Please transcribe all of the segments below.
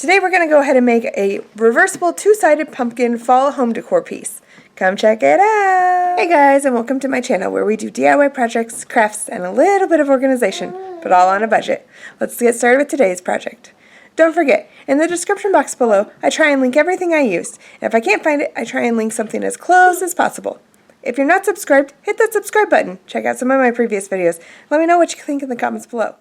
Today we're going to go ahead and make a reversible two-sided pumpkin fall home decor piece. Come check it out! Hey guys, and welcome to my channel where we do DIY projects, crafts, and a little bit of organization, but all on a budget. Let's get started with today's project. Don't forget, in the description box below, I try and link everything I used, and if I can't find it, I try and link something as close as possible. If you're not subscribed, hit that subscribe button. Check out some of my previous videos. Let me know what you think in the comments below.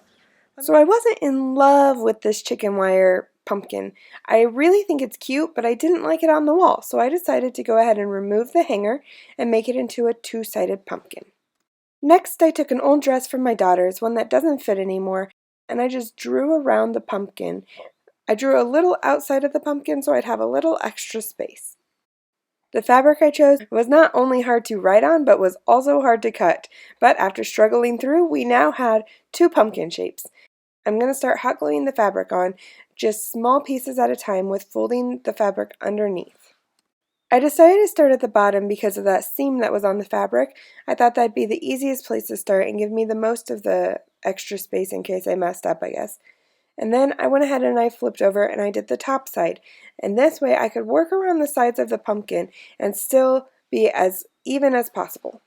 So I wasn't in love with this chicken wire pumpkin. I really think it's cute, but I didn't like it on the wall, so I decided to go ahead and remove the hanger and make it into a two-sided pumpkin. Next, I took an old dress from my daughter's, one that doesn't fit anymore, and I just drew around the pumpkin. I drew a little outside of the pumpkin so I'd have a little extra space. The fabric I chose was not only hard to write on, but was also hard to cut. But after struggling through, we now had two pumpkin shapes. I'm going to start hot gluing the fabric on, just small pieces at a time with folding the fabric underneath. I decided to start at the bottom because of that seam that was on the fabric. I thought that'd be the easiest place to start and give me the most of the extra space in case I messed up, I guess. And then I went ahead and I flipped over and I did the top side. And this way I could work around the sides of the pumpkin and still be as even as possible.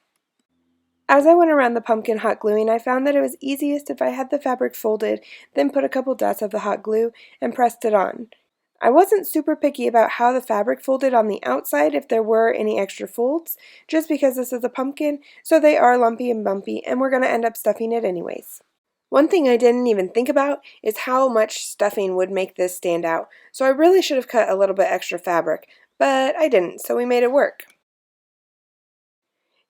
As I went around the pumpkin hot gluing, I found that it was easiest if I had the fabric folded, then put a couple dots of the hot glue and pressed it on. I wasn't super picky about how the fabric folded on the outside if there were any extra folds, just because this is a pumpkin, so they are lumpy and bumpy, and we're going to end up stuffing it anyways. One thing I didn't even think about is how much stuffing would make this stand out, so I really should have cut a little bit extra fabric, but I didn't, so we made it work.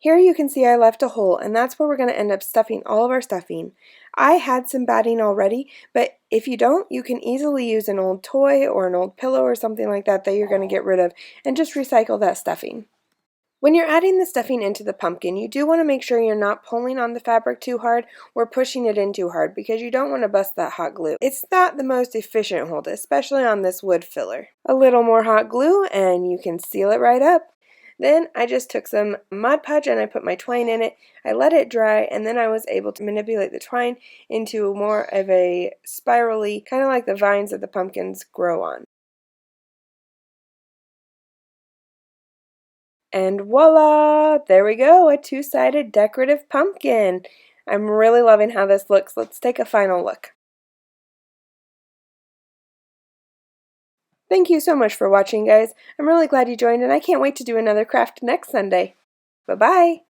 Here you can see I left a hole, and that's where we're going to end up stuffing all of our stuffing. I had some batting already, but if you don't, you can easily use an old toy or an old pillow or something like that that you're going to get rid of and just recycle that stuffing. When you're adding the stuffing into the pumpkin, you do want to make sure you're not pulling on the fabric too hard or pushing it in too hard because you don't want to bust that hot glue. It's not the most efficient hold, especially on this wood filler. A little more hot glue and you can seal it right up. Then I just took some Mod Podge and I put my twine in it. I let it dry and then I was able to manipulate the twine into more of a spirally, kind of like the vines that the pumpkins grow on. And voila! There we go, a two-sided decorative pumpkin. I'm really loving how this looks. Let's take a final look. Thank you so much for watching, guys. I'm really glad you joined and I can't wait to do another craft next Sunday. Bye-bye!